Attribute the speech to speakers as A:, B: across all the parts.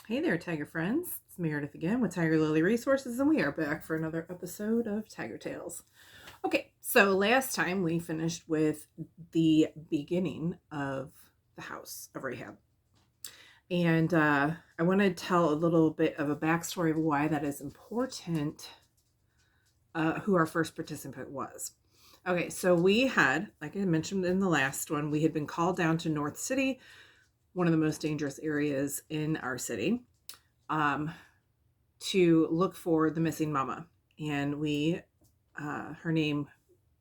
A: Hey there, Tiger friends. It's Meredith again with Tiger Lily Resources, and we are back for another episode of Tiger Tales. Okay, so last time we finished with the beginning of the house of Rahab. And I want to tell a little bit of a backstory of why that is important, who our first participant was. Okay, so we had, like I mentioned in the last one, we had been called down to North City, one of the most dangerous areas in our city. To look for the missing mama. And her name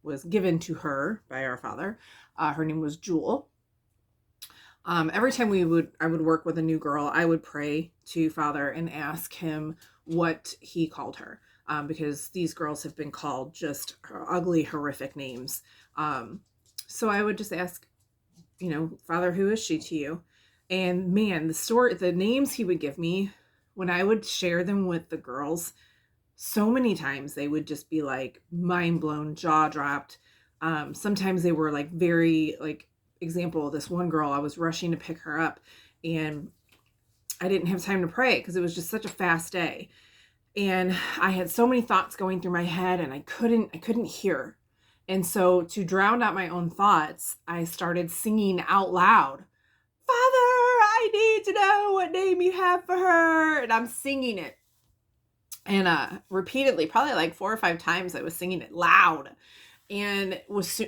A: was given to her by our father. Her name was Jewel. Every time I would work with a new girl, I would pray to Father and ask him what he called her. Because these girls have been called just ugly, horrific names. So I would just ask, Father, who is she to you? And man, the names he would give me, when I would share them with the girls, so many times they would just be like mind blown, jaw dropped. Sometimes they were like very, like, example, this one girl, I was rushing to pick her up and I didn't have time to pray because it was just such a fast day. And I had so many thoughts going through my head and I couldn't hear. And so to drown out my own thoughts, I started singing out loud, Father, I need to know what name you have for her. And I'm singing it. And repeatedly, probably like 4 or 5 times, I was singing it loud. And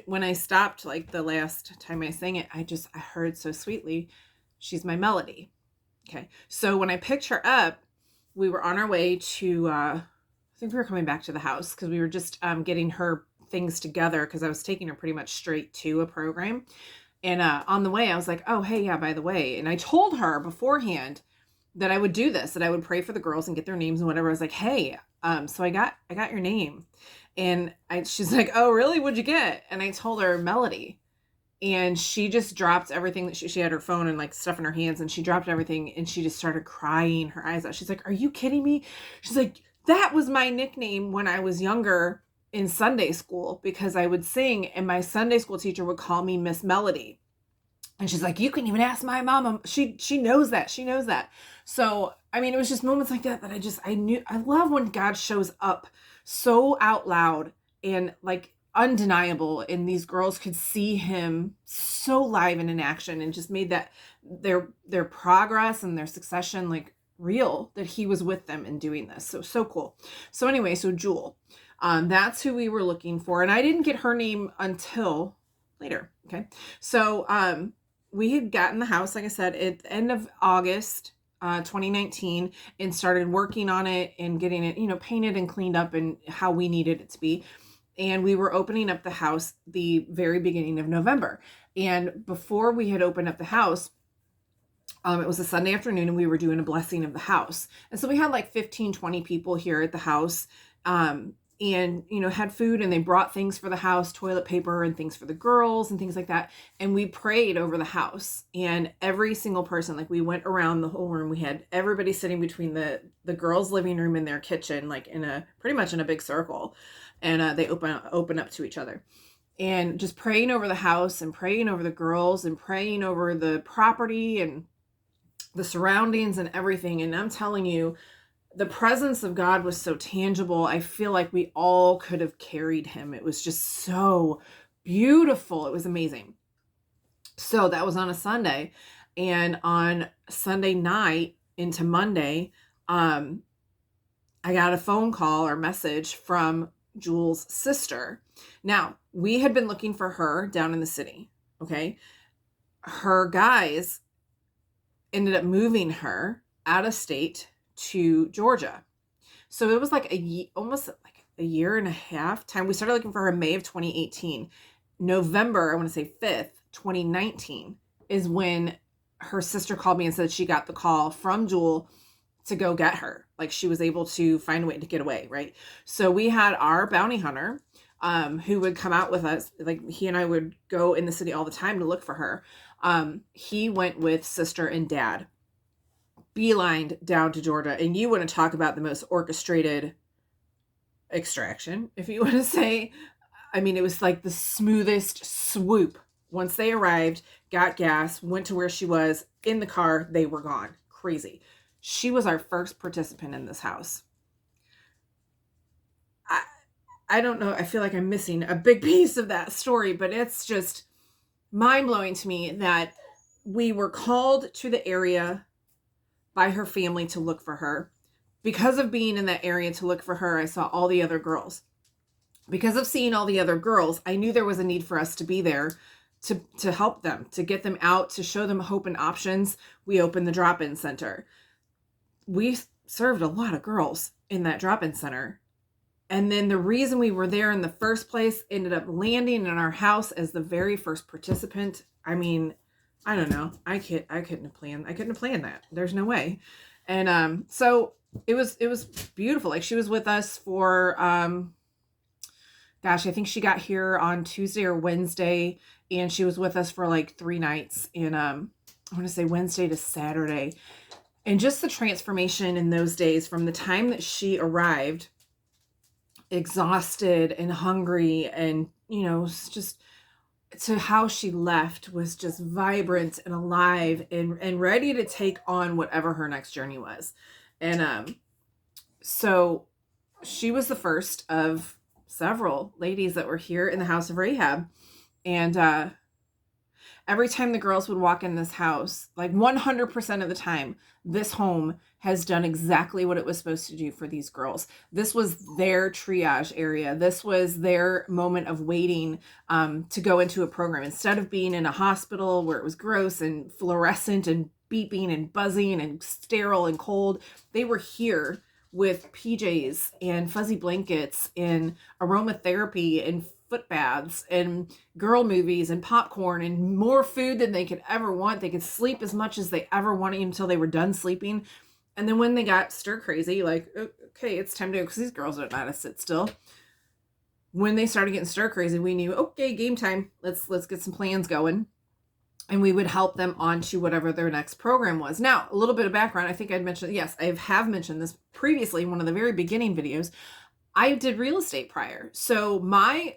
A: when I stopped, like the last time I sang it, I heard so sweetly, she's my melody. Okay. So when I picked her up, we were on our way to, I think we were coming back to the house because we were just getting her things together because I was taking her pretty much straight to a program. And on the way, I was like, oh, hey, yeah, by the way. And I told her beforehand that I would do this, that I would pray for the girls and get their names and whatever. I was like, hey, so I got your name. And she's like, oh, really? What'd you get? And I told her Melody. And she just dropped everything that she had her phone and like stuff in her hands, and she dropped everything and she just started crying her eyes out. She's like, are you kidding me? She's like, that was my nickname when I was younger in Sunday school because I would sing and my Sunday school teacher would call me Miss Melody. And she's like, you can even ask my mama. She knows that. She knows that. So, I mean, it was just moments like that I knew. I love when God shows up so out loud and like undeniable, and these girls could see him so live and in action, and just made that their progress and their succession like real, that he was with them in doing this. So cool. So anyway, so Jewel, that's who we were looking for, and I didn't get her name until later. Okay. So we had gotten the house, like I said, at the end of August 2019, and started working on it and getting it, painted and cleaned up and how we needed it to be. And we were opening up the house the very beginning of November. And before we had opened up the house, it was a Sunday afternoon and we were doing a blessing of the house. And so we had like 15, 20 people here at the house. And had food, and they brought things for the house, toilet paper and things for the girls and things like that. And we prayed over the house, and every single person, like we went around the whole room. We had everybody sitting between the girls' living room and their kitchen, like pretty much in a big circle. And they open up to each other, and just praying over the house and praying over the girls and praying over the property and the surroundings and everything. And I'm telling you, the presence of God was so tangible. I feel like we all could have carried him. It was just so beautiful. It was amazing. So that was on a Sunday. And on Sunday night into Monday, I got a phone call or message from Jewel's sister. Now, we had been looking for her down in the city. Okay. Her guys ended up moving her out of state to Georgia. So it was like almost like a year and a half time. We started looking for her in May of 2018. November, I want to say 5th, 2019 is when her sister called me and said she got the call from Jewel to go get her. Like she was able to find a way to get away, right? So we had our bounty hunter who would come out with us. Like he and I would go in the city all the time to look for her. He went with sister and dad, beelined down to Georgia. And you want to talk about the most orchestrated extraction, if you want to say. I mean, it was like the smoothest swoop. Once they arrived, got gas, went to where she was, in the car, they were gone. Crazy. She was our first participant in this house. I don't know. I feel like I'm missing a big piece of that story, but it's just mind blowing to me that we were called to the area by her family to look for her. Because of being in that area to look for her, I saw all the other girls. Because of seeing all the other girls, I knew there was a need for us to be there to help them, to get them out, to show them hope and options. We opened the drop-in center. We served a lot of girls in that drop-in center. And then the reason we were there in the first place ended up landing in our house as the very first participant. I mean, I don't know. I couldn't have planned that. There's no way. And so it was beautiful. Like, she was with us for I think she got here on Tuesday or Wednesday, and she was with us for like 3 nights in I want to say Wednesday to Saturday. And just the transformation in those days from the time that she arrived exhausted and hungry and, just to how she left was just vibrant and alive and ready to take on whatever her next journey was. And so she was the first of several ladies that were here in the house of Rahab. And every time the girls would walk in this house, like 100% of the time, this home has done exactly what it was supposed to do for these girls. This was their triage area. This was their moment of waiting to go into a program. Instead of being in a hospital where it was gross and fluorescent and beeping and buzzing and sterile and cold, they were here with PJs and fuzzy blankets and aromatherapy and foot baths and girl movies and popcorn and more food than they could ever want. They could sleep as much as they ever wanted until they were done sleeping. And then when they got stir crazy, like, okay, it's time to go, because these girls don't know how to sit still. When they started getting stir crazy, we knew, okay, game time. Let's get some plans going. And we would help them on to whatever their next program was. Now, a little bit of background. I think I'd mentioned, yes, I have mentioned this previously in one of the very beginning videos. I did real estate prior. So my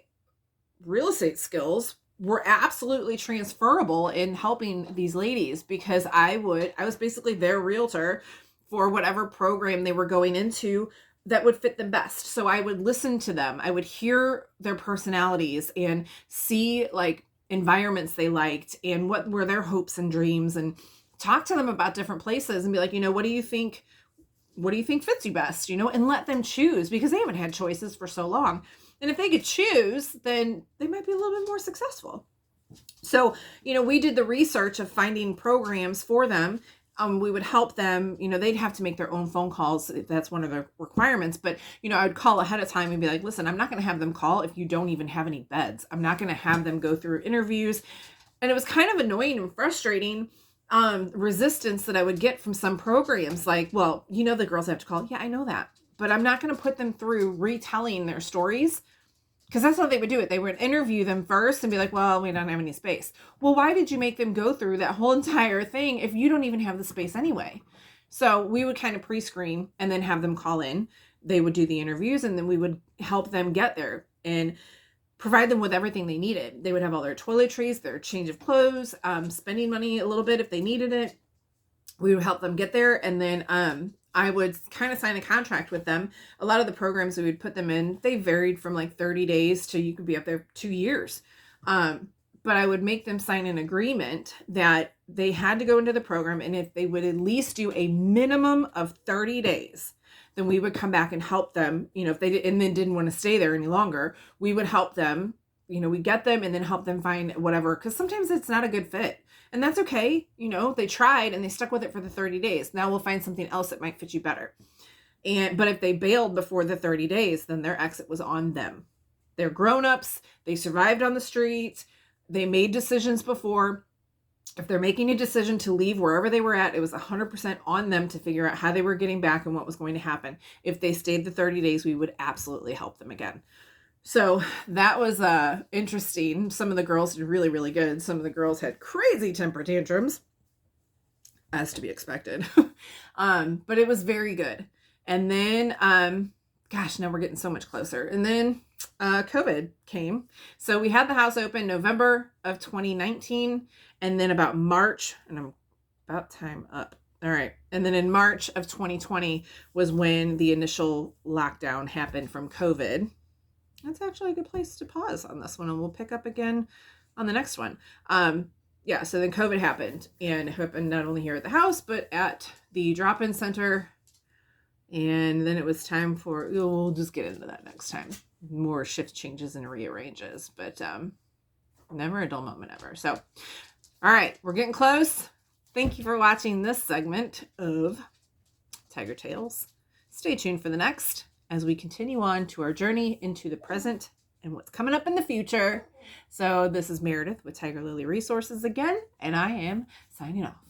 A: real estate skills were absolutely transferable in helping these ladies, because I was basically their realtor for whatever program they were going into that would fit them best. So I would listen to them. I would hear their personalities and see like environments they liked and what were their hopes and dreams, and talk to them about different places and be like, what do you think fits you best, and let them choose, because they haven't had choices for so long. And if they could choose, then they might be a little bit more successful. So, we did the research of finding programs for them. We would help them, they'd have to make their own phone calls. That's one of the requirements. But, I would call ahead of time and be like, listen, I'm not going to have them call if you don't even have any beds. I'm not going to have them go through interviews. And it was kind of annoying and frustrating, resistance that I would get from some programs. Like, well, the girls have to call. Yeah, I know that. But I'm not going to put them through retelling their stories, because that's how they would do it. They would interview them first and be like, well, we don't have any space. Well, why did you make them go through that whole entire thing if you don't even have the space anyway? So we would kind of pre-screen and then have them call in. They would do the interviews, and then we would help them get there and provide them with everything they needed. They would have all their toiletries, their change of clothes, spending money a little bit if they needed it. We would help them get there, and then I would kind of sign a contract with them. A lot of the programs we would put them in, they varied from like 30 days to you could be up there 2 years. But I would make them sign an agreement that they had to go into the program, and if they would at least do a minimum of 30 days, then we would come back and help them. If they did, and then didn't want to stay there any longer, we would help them. We get them and then help them find whatever, because sometimes it's not a good fit. And that's okay. They tried and they stuck with it for the 30 days. Now we'll find something else that might fit you better. But if they bailed before the 30 days, then their exit was on them. They're grown-ups. They survived on the street. They made decisions before. If they're making a decision to leave wherever they were at, it was 100% on them to figure out how they were getting back and what was going to happen. If they stayed the 30 days, we would absolutely help them again. So that was interesting. Some of the girls did really, really good. Some of the girls had crazy temper tantrums, as to be expected. But it was very good. And then, now we're getting so much closer. And then COVID came. So we had the house open November of 2019. And then about March, and I'm about time up, All right. And then in March of 2020 was when the initial lockdown happened from COVID. That's actually a good place to pause on this one, and we'll pick up again on the next one. Yeah, so then COVID happened, and it happened not only here at the house, but at the drop-in center. And then it was time for, we'll just get into that next time. More shift changes and rearranges, but never a dull moment ever. So, all right, we're getting close. Thank you for watching this segment of Tiger Tales. Stay tuned for the next as we continue on to our journey into the present and what's coming up in the future. So this is Meredith with Tiger Lily Resources again, and I am signing off.